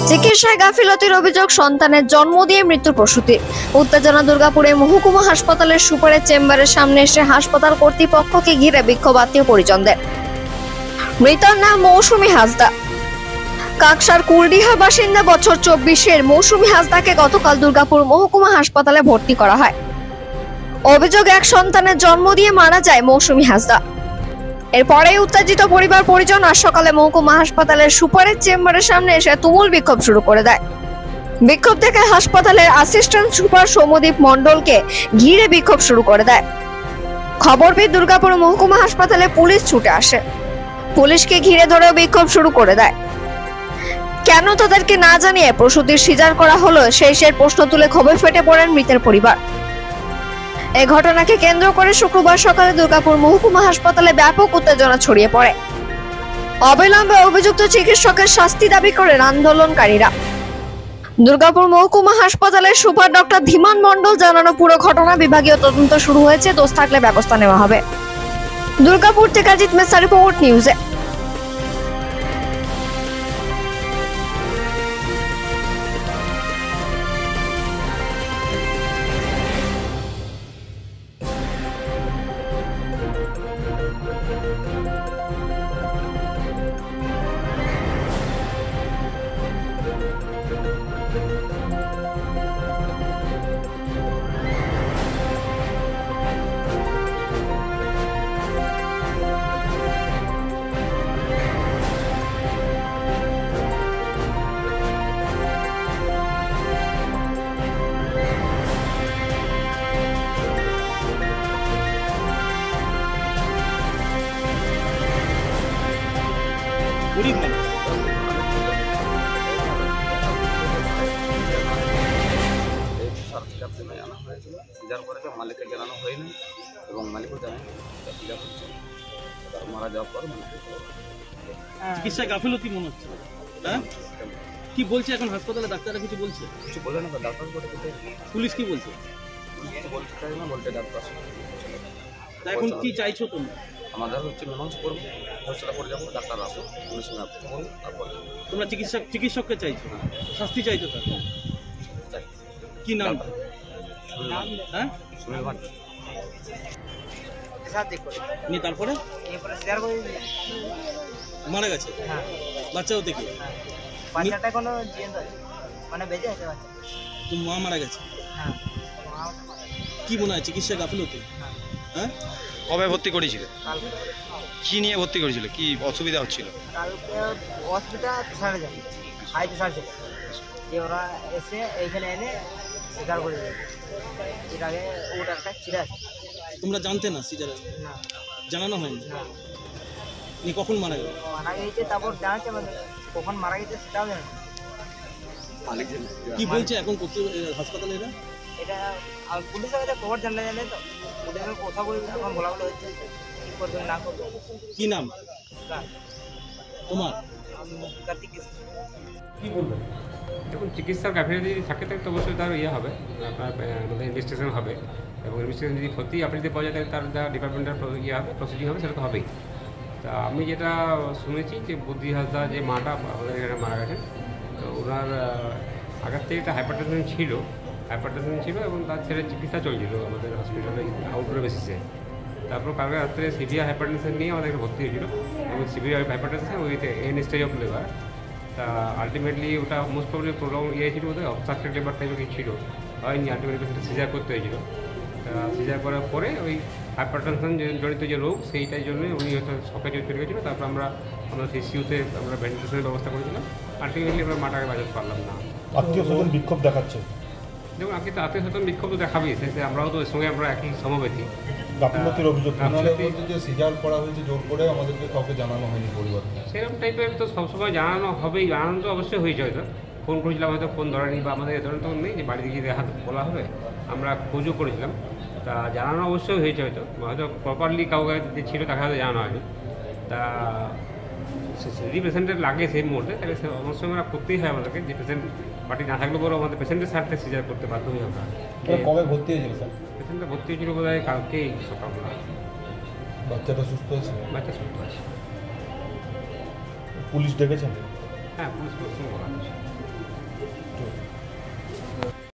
চিকিৎসায় গাফিলতির অভিযোগ, সন্তানের জন্ম দিয়ে মৃত্যুর প্রসূতি। উত্তেজনা দুর্গাপুরে মহকুমা হাসপাতালের সুপারের চেম্বারের সামনে এসে হাসপাতাল কর্তৃপক্ষকে ঘিরে বিক্ষোভ আত্মীয় পরিজনদের। মৃতার নাম মৌসুমী হাসদা, কাকসার কুলডিহার বাসিন্দা। বছর 24-এর মৌসুমী হাসদাকে গতকাল দুর্গাপুর মহকুমা হাসপাতালে ভর্তি করা হয়। অভিযোগ, এক সন্তানের জন্ম দিয়ে মারা যায় মৌসুমী হাসদা। এরপরে উত্তেজিত পরিবার পরিজন আজ সকালে মহকুমা হাসপাতালের সুপারের চেম্বারের সামনে এসে তুমুল বিক্ষোভ শুরু করে দেয়। বিক্ষোভ থেকে হাসপাতালের অ্যাসিস্ট্যান্ট সুপার সৌম্যদীপ মণ্ডলকে ঘিরে বিক্ষোভ শুরু করে দেয়। খবর পেয়ে দুর্গাপুর মহকুমা হাসপাতালে পুলিশ ছুটে আসে। পুলিশকে ঘিরে ধরেও বিক্ষোভ শুরু করে দেয়। কেন তাদেরকে না জানিয়ে প্রসূতির সিজার করা হলো সেই প্রশ্ন তুলে ক্ষোভে ফেটে পড়েন মৃতের পরিবার। এই ঘটনাকে কেন্দ্র করে শুক্রবার সকালে দুর্গাপুর মহকুমা হাসপাতালে ব্যাপক উত্তেজনা ছড়িয়ে পড়ে। অবিলম্বে অভিযুক্ত চিকিৎসকের শাস্তি দাবি করেন আন্দোলনকারীরা। দুর্গাপুর মহকুমা হাসপাতালের সুপার ডক্টর ধীমান মণ্ডল জানানো, পুরো ঘটনা বিভাগীয় তদন্ত শুরু হয়েছে, দোষ থাকলে ব্যবস্থা নেওয়া হবে। দুর্গাপুর থেকে অজিত মেসা, রিপোর্ট নিউজে। মালিককে জানানো হয়নি এবং মালিকও জানে মারা যাওয়ার পর চিকিৎসায় গাফিলতি মনে হচ্ছে। হ্যাঁ, কি বলছে এখন হাসপাতালে ডাক্তাররা? কিছু বলছে? কিছু বলে না, ডাক্তার পুলিশ কি বলছে? বলতে চাই না, বলতে ডাক্তার। এখন কি চাইছো তোমরা? আমাদের হচ্ছে মীমাংস করবো, ফয়সালা করে যাবো, ডাক্তার আসো, পুলিশ সঙ্গে কথা বলবো, তারপরে তোমরা চিকিৎসককে চাইছো, শাস্তি চাইছো তার? কি নাম? হ্যাঁ, সুনীল ভাট। নিয়ে তারপরে মারা গেছে। বাচ্চাও দেখি বাচ্চাটা কোনো মানে বেঁচে আছে, বাচ্চা তো মা মারা গেছে। কি মনে হয় চিকিৎসা গাফিলতি? হ্যাঁ, কবে ভর্তি করেছিল? কি নিয়ে ভর্তি করেছিল? কি অসুবিধা হচ্ছিল? কালকে অসুবিধা সারে যায়, হাই প্রেশার ছিল, যে ওরা এসে এইখানে এনে সিজার করে দেয়। এর আগে ওটা একটা ছিঁড়ে আছে। তোমরা জানতে না সিজার? না, জানানো হয়নি। না। নি কখন মারা গেল? মারা গেছে, তারপর জানাচ্ছে আমাদের কখন মারা গেছে সেটাও জানে না। কি বলছে এখন হাসপাতালে? এটা পুলিশের কাছে খবর জানলে তো পুলিশের কথা বলে এখন বলা বলে হচ্ছে কি করবে না করবে। কি নাম তোমার? কার্তিক। কি বলবেন? দেখুন, চিকিৎসার গাফিলতি যদি থাকে তো অবশ্যই তার হবে, আপনার আমাদের ইনভেস্টিগেশন হবে, এবং ইনভেস্টিগেশন যদি সত্যি আপনি যদি পাওয়া যায় তার যা ডিপার্টমেন্টাল হবে, প্রসিডিং হবে, সেটা তো হবেই। তা আমি যেটা শুনেছি যে বুদ্ধি হাসদা যে মাটা আমাদের এখানে মারা গেছেন, তো ওনার আগের থেকে একটা হাইপারটেনশন ছিল এবং তার ছেলে চিকিৎসা চলছিল আমাদের হসপিটালে আউটডোর বেসিসে। তারপর কালকে রাত্রে সিভিয়ার হাইপারটেনশন নিয়ে আমাদের ভর্তি হয়েছিল, এবং severe hypertension with end stage of labour. তা আলটিমেটলি ওটা মোস্ট প্রবলি প্রলং ছিল, বোধ হয় অবস্ট্রাকটেড লেবার টাইপের কিছু ছিল, হয়নি। আলটিমেটলি পেশেন্টটা সিজার করতে হয়েছিল। তা সিজার করার পরে ওই হাইপারটেনশন জনিত যে রোগ, সেইটার জন্য উনি হয়তো শকে চলে গেছিলো। তারপর আমরা সিসিউতে আমরা ভেন্টিলেশনের ব্যবস্থা করেছিলাম। আলটিমেটলি আমরা মাটাকে বাঁচাতে পারলাম না। আত্মীয় স্বজন বিক্ষোভ দেখাচ্ছে। দেখুন, আত্মীয় স্বজন বিক্ষোভ তো দেখাবেই, আমরাও তো এর সঙ্গে আমরা একই সমবেতী। গাফিলতির অভিযোগ যে সিজার করা হয়েছে জোর করে, আমাদেরকে কাউকে জানানো হয়নি পরিবারকে। সেরকম টাইপের তো সবসময় জানানো হবেই, জানানো তো অবশ্যই হয়েছে। হয়তো ফোন করেছিলাম, হয়তো ফোন ধরেনি, বা আমাদের এ ধরনের তো নেই যে বাড়িতে গিয়ে বলা হবে। আমরা খোঁজও করেছিলাম, তা জানানো অবশ্যই হয়েছে। হয়তো প্রপারলি কাউকে যে ছিল তাকে হয়তো জানানো হয়নি। তা যদি পেশেন্টের লাগে সেই মুহূর্তে, তাহলে অবশ্যই আমরা করতেই হয় আমাদেরকে, যে পেশেন্ট বাড়ি না থাকলে পরেও আমাদের পেশেন্টের স্বার্থে সিজার করতে বাধ্য হই আমরা। কবে ভর্তি হয়েছিল স্যার? পেশেন্টটা ভর্তি হয়েছিল বোধ হয় কালকেই সকালবেলা। বাচ্চাটা সুস্থ আছে? বাচ্চা সুস্থ আছে। পুলিশ ডেকেছেন? হ্যাঁ পুলিশ প্রশ্ন বলা হয়েছে।